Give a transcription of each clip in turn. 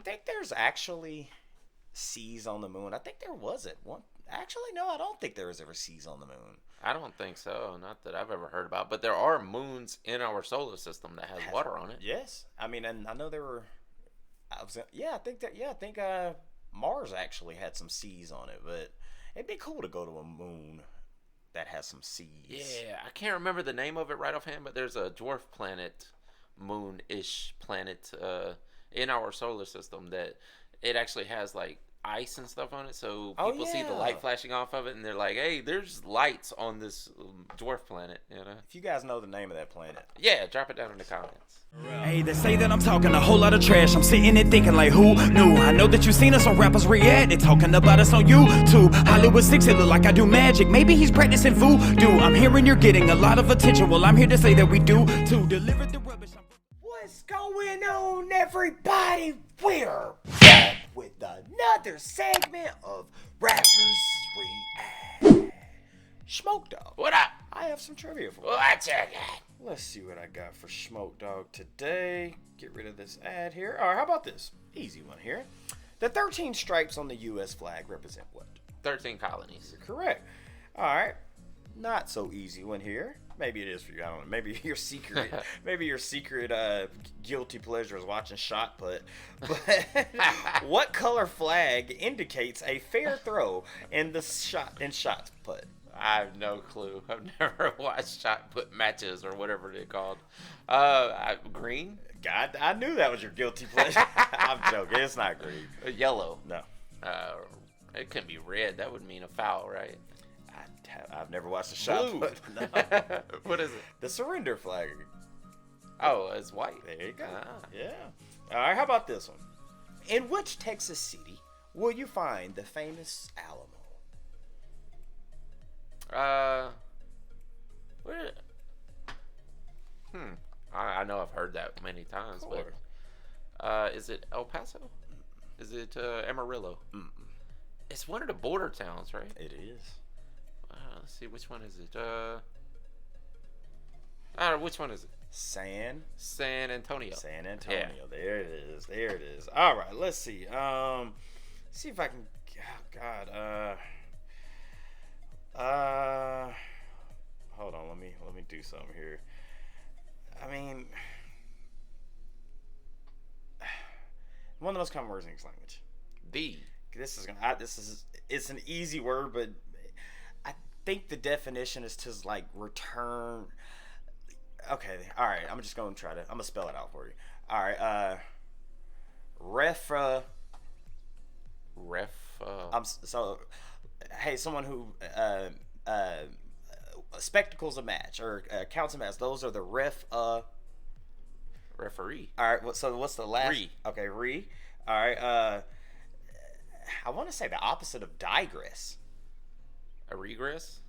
think there's actually seas on the moon. I think there was it one. Actually, no, I don't think there was ever seas on the moon. I don't think so. Not that I've ever heard about. But there are moons in our solar system that has water on it. Yes, I mean, and I know there were. I think that. Yeah, I think Mars actually had some seas on it, but it'd be cool to go to a moon that has some seas. Yeah, I can't remember the name of it right offhand, but there's a dwarf planet, moon-ish planet in our solar system that it actually has like ice and stuff on it, so people see the light flashing off of it, and they're like, "Hey, there's lights on this dwarf planet." You know. If you guys know the name of that planet, yeah, drop it down in the comments. Hey, they say that I'm talking a whole lot of trash. I'm sitting there thinking like, who knew? I know that you seen us on rappers react. They talking about us on YouTube. Hollywood 6, it look like I do magic. Maybe he's practicing voodoo. I'm hearing you're getting a lot of attention. Well, I'm here to say that we do to deliver the rubbish. what's going on, everybody? We're back with another segment of Rappers React. Smoke Dog, What up? I have some trivia for you. What you got? Let's see what I got for Smoke Dog today. Get rid of this ad here. All right, how about this? Easy one here. The 13 stripes on the U.S. flag represent what? 13 colonies. Correct. All right. Not so easy one here. Maybe it is for you. I don't know. Maybe your secret, guilty pleasure is watching shot put. But what color flag indicates a fair throw in the shot put? I have no clue. I've never watched shot put matches or whatever they're called. Green? God, I knew that was your guilty pleasure. I'm joking. It's not green. Yellow. No. It couldn't be red. That would mean a foul, right? I've never watched a shot Blue. put. No. What is it? The surrender flag. Oh, it's white. There you go. Ah. Yeah. All right, how about this one? In which Texas city will you find the famous Alamo? Where? I know I've heard that many times, but is it El Paso? Is it Amarillo? Mm-mm. It's one of the border towns, right? It is. Let's see, which one is it? Which one is it? San Antonio. San Antonio. Yeah. There it is. There it is. All right, let's see. See if I can. Oh God. Hold on. Let me do something here. I mean, one of the most common words in English language. It's an easy word, but I think the definition is to like return. Okay, all right. I'm just going to I'm gonna spell it out for you. All right. Hey, someone who spectacles a match or counts a match. Those are the referee. All right. So what's the last? Re. Okay, re. All right. I want to say the opposite of digress. A regress.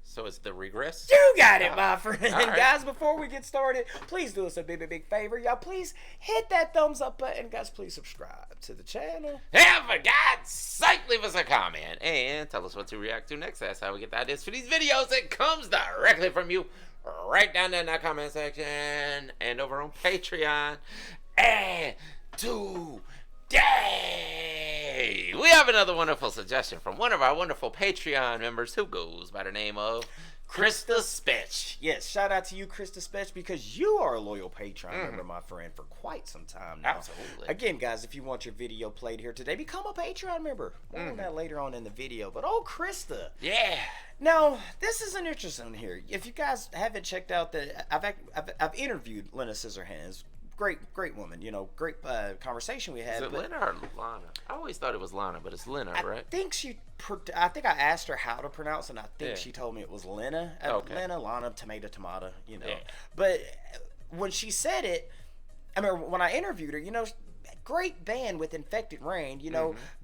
So it's the regress? You got it, my friend. Right. Guys, before we get started, please do us a big favor. Y'all, please hit that thumbs up button. Guys, please subscribe to the channel. And for God's sake, leave us a comment and tell us what to react to next. That's how we get the ideas for these videos. It comes directly from you right down there in that comment section and over on Patreon. And today, we have another wonderful suggestion from one of our wonderful Patreon members who goes by the name of Krista Spetch. Yes, shout out to you, Krista Spetch, because you are a loyal Patreon member, my friend, for quite some time now. Absolutely. Again, guys, if you want your video played here today, become a Patreon member. More on that later on in the video. But Krista. Yeah. Now, this is an interesting one here. If you guys haven't checked out I've interviewed Lena Scissorhands. Great woman, great conversation we had. Is it Lena or Lana? I always thought it was Lana, but it's Lena, right? I think I asked her how to pronounce it, and I think she told me it was Lena. Okay. Lena, Lana, tomato, Yeah. But when she said it, I mean, when I interviewed her, great band with Infected Rain,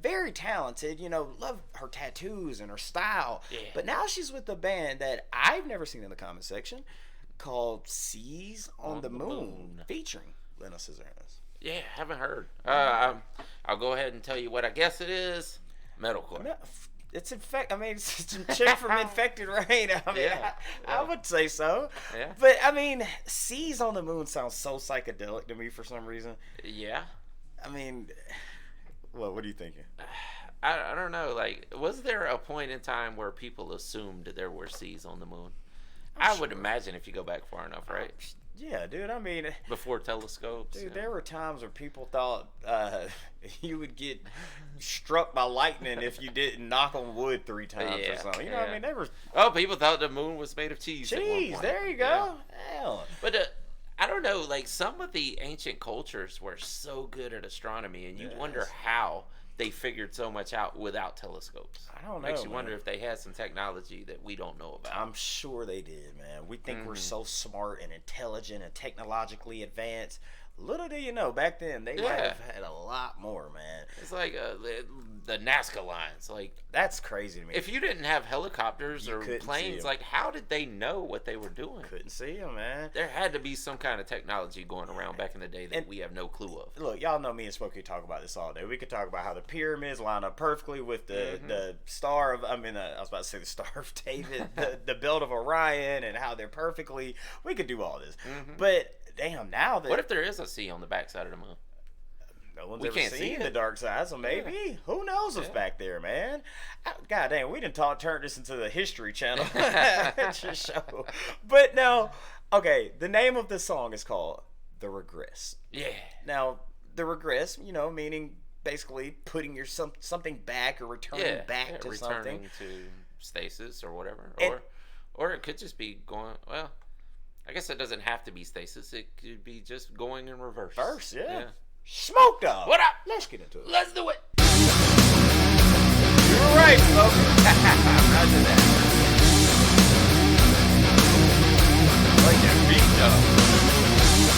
very talented, love her tattoos and her style. Yeah. But now she's with a band that I've never seen in the comment section called Seas on the Moon, featuring Lena Scissorhands. Yeah, haven't heard. I'll go ahead and tell you what I guess it is. Metalcore. it's infect. I mean, it's some chick from Infected Rain. I mean, Yeah, I yeah. would say so. Yeah. But I mean, Seas on the Moon sounds so psychedelic to me for some reason. Yeah. I mean, what are you thinking? I don't know. Like, was there a point in time where people assumed there were seas on the moon? I would imagine if you go back far enough, right? Yeah, dude. I mean, Before telescopes. dude, you know? there were times where people thought you would get struck by lightning if you didn't knock on wood 3 times or Yeah, something. You know what I yeah. mean? They were Oh, people thought the moon was made of cheese. At one cheese. point. There you Yeah. go. Hell. But I don't know. Like, some of the ancient cultures were so good at astronomy, and you wonder Yes. how they figured so much out without telescopes. I don't Makes know, you wonder man. if they had some technology that we don't know about. I'm sure they did, man. We think we're so smart and intelligent and technologically advanced. Little do you know, back then they might Yeah. have had a lot more, man. It's like the Nazca lines. Like, That's crazy to me. if you didn't have helicopters You or couldn't see planes, 'em. like, how did they know what they were doing? Couldn't see him, man. There had to be some kind of technology going around back in the day that And- we have no clue of. Look, y'all know me and Smokey talk about this all day. We could talk about how the pyramids line up perfectly with the star of, I was about to say the Star of David, the belt of Orion, and how they're perfectly. We could do all this, but damn, now that What if there is a sea on the backside of the moon? no one's we ever can't see seen it? the dark side, so maybe who knows what's Yeah. back there, man? God damn, we didn't turn this into the History Channel show. But no, okay. The name of the song is called "The Regress." Yeah. Now, the regress, meaning basically putting your something back or returning Yeah. back to returning something. to stasis or whatever. And- Or it could just be going, well, I guess it doesn't have to be stasis. It could be just going in reverse. First, yeah. Smoke Dog. What up? Let's get into it. Let's do it. You're right, Smoke. Roger that. Like that beat, though.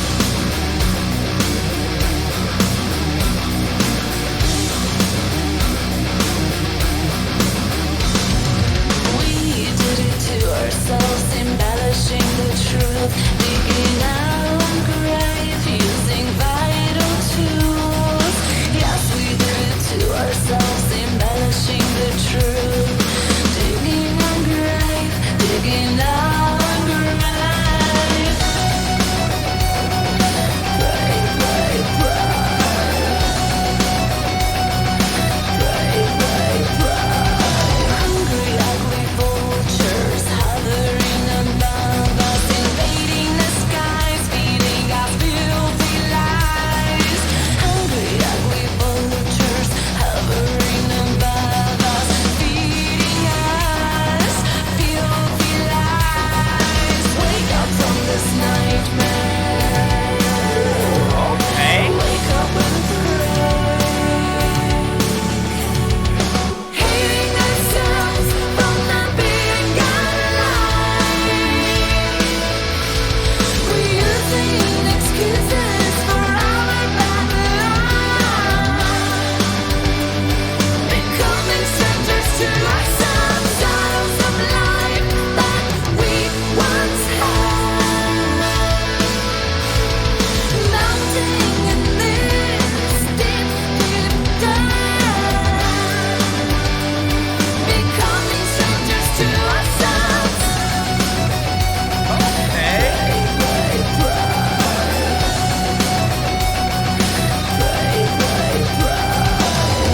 We did it to ourselves, embellishing the truth, digging our own grave, using vital tools. Yes, we did it to ourselves, embellishing the truth, digging our grave, digging our grave. Grave, grave, grave, grave, grave. Hungry, ugly vultures hovering above us, invading the skies, feeding us filthy lies. Hungry, ugly vultures hovering above us, feeding us filthy lies. Wake up from this nightmare. Okay. Wake up and pray. Hating ourselves from not being alive. We're using excuses for our bad luck. Becoming strangers to ourselves, shadows of life that we once had. Mounting in this deep, deep dive. Becoming strangers to ourselves.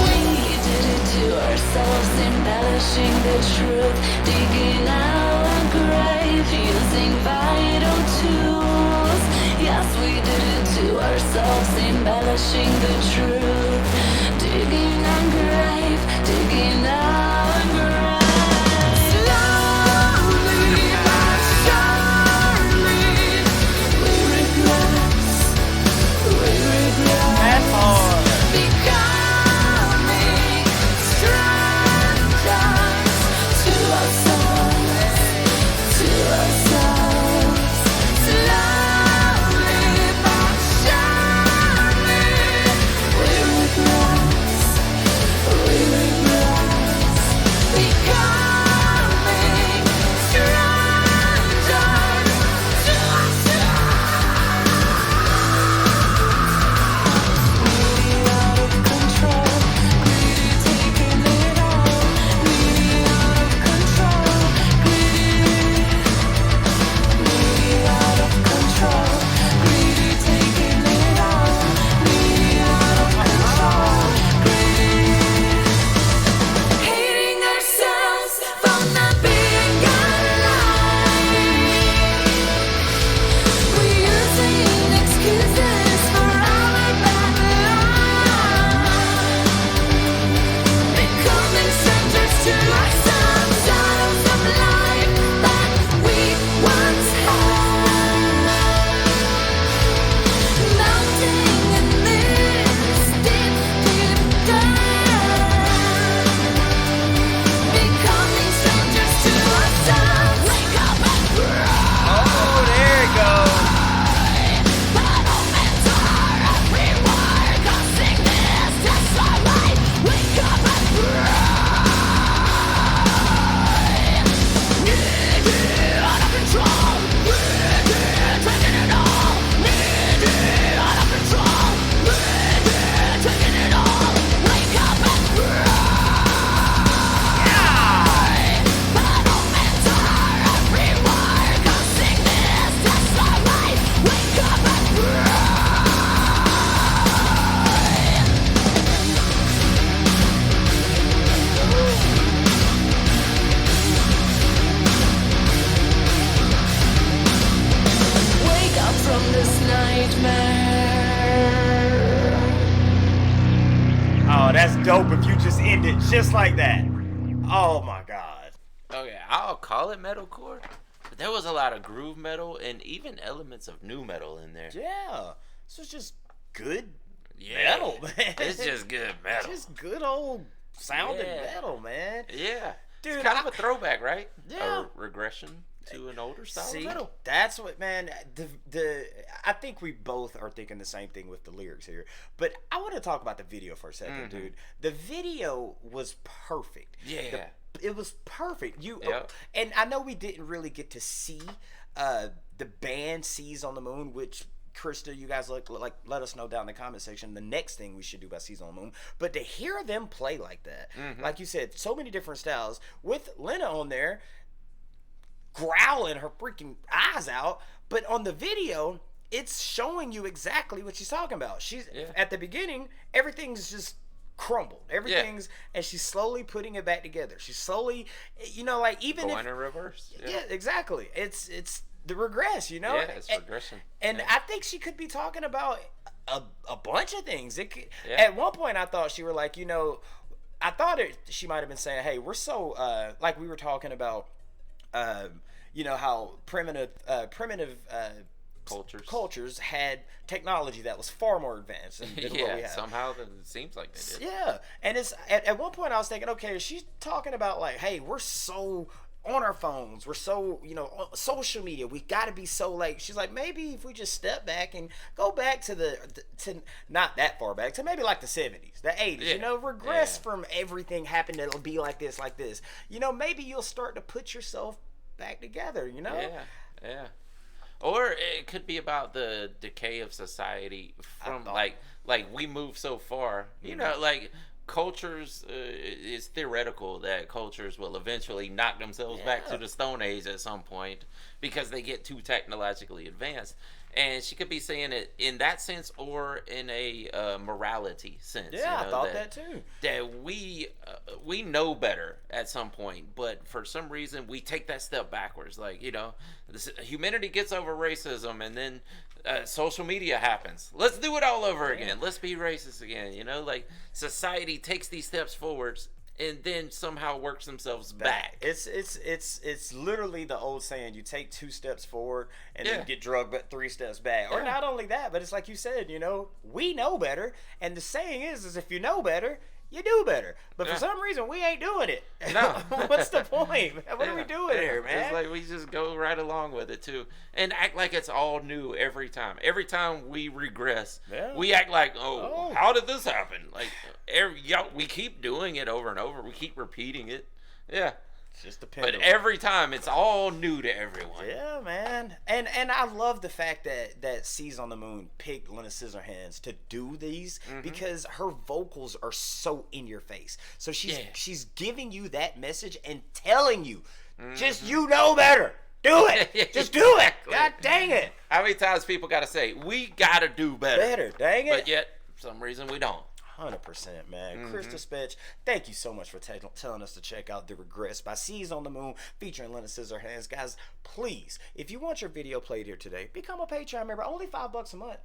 We did it to ourselves, embellishing the truth, digging our grave, using vital tools. Yes, we did it to ourselves, embellishing the truth, digging our grave, digging our grave. Slowly but surely, we regress, we regress. That's hard. Becoming strangers to ourselves, to ourselves. Slowly but surely, we that's dope if you just end it just like that. Oh my god. Okay, I'll call it metalcore. But there was a lot of groove metal and even elements of new metal in there. Yeah. This was just good Yeah. metal, man. It's just good metal. Just good old sounding Yeah. metal, man. Yeah. Dude, It's kind of a throwback, right? Yeah. A regression to an older style See, of metal. that's what, man. I think we both are thinking the same thing with the lyrics here. But I want to talk about the video for a 2nd dude. The video was perfect. Yeah. It was perfect. Yep. And I know we didn't really get to see the band Seas on the Moon, which Krista, you guys let us know down in the comment section the next thing we should do about Seas on the Moon. But to hear them play like that, like you said, so many different styles with Lena on there growling her freaking eyes out, but on the video it's showing you exactly what she's talking about. She's at the beginning, everything's just crumbled. Everything's and she's slowly putting it back together. She's slowly, like even Going in reverse. yeah, exactly. It's the regress, Yeah, it's regression. And I think she could be talking about a bunch of things. It could, at one point I thought she were like, I thought she might have been saying, hey, we're so like we were talking about how primitive cultures had technology that was far more advanced than what we have. Somehow it seems like they did. Yeah, and it's at one point I was thinking, okay, she's talking about like, hey, we're so on our phones, we're so on social media, we got to be so like. She's like, maybe if we just step back and go back to not that far back, to maybe like the 70s, the 80s, regress from everything happened, it'll be like this, maybe you'll start to put yourself back together, Yeah. Or it could be about the decay of society from like we move so far, like cultures. It's theoretical that cultures will eventually knock themselves back to the Stone Age at some point because they get too technologically advanced. And she could be saying it in that sense or in a morality sense. Yeah, I thought that too. That we know better at some point, but for some reason we take that step backwards. Like, humanity gets over racism, and then social media happens. Let's do it all over again. Let's be racist again. Like society takes these steps forwards and then somehow works themselves back. It's literally the old saying: you take 2 steps forward and then get drugged but 3 steps back. Or not only that, but it's like you said, we know better, and the saying is if you know better, you do better. But for some reason, we ain't doing it. No. What's the point? What are we doing here, man? It's like we just go right along with it too, and act like it's all new every time. Every time we regress, we act like, oh, how did this happen? Like, we keep doing it over and over. We keep repeating it. Yeah. It's just the pendulum. But every time, it's all new to everyone. Yeah, man. And I love the fact that Seas on the Moon picked Lena Scissorhands to do these because her vocals are so in your face. So she's giving you that message and telling you, just know better. Do it. Just do it. God dang it. How many times people got to say, we got to do better. Dang it. But yet, for some reason, we don't. 100%, man. Krista Spetch, thank you so much for telling us to check out The Regress by Seas on the Moon featuring Lena Scissorhands. Guys, please, if you want your video played here today, become a Patreon member. Only $5 a month.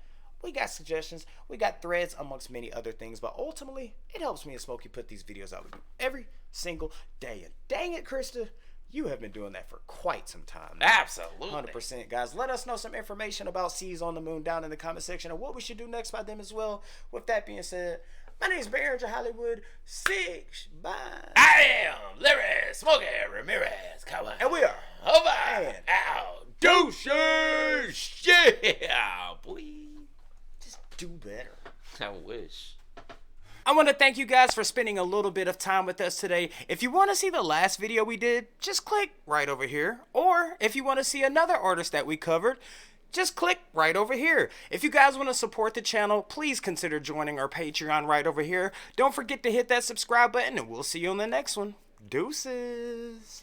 We got suggestions. We got threads amongst many other things. But ultimately, it helps me and Smokey put these videos out with you every single day. And dang it, Krista, you have been doing that for quite some time now. Absolutely. 100%. Guys, let us know some information about Seas on the Moon down in the comment section and what we should do next by them as well. With that being said, my name is Barry Hollywood. 6 bye. I am Larry Smokey Ramirez. Come on. And we are over and out. Deuces. Yeah, boy. Just do better. I wish. I want to thank you guys for spending a little bit of time with us today. If you want to see the last video we did, just click right over here. Or if you want to see another artist that we covered, just click right over here. If you guys want to support the channel, please consider joining our Patreon right over here. Don't forget to hit that subscribe button, and we'll see you on the next one. Deuces.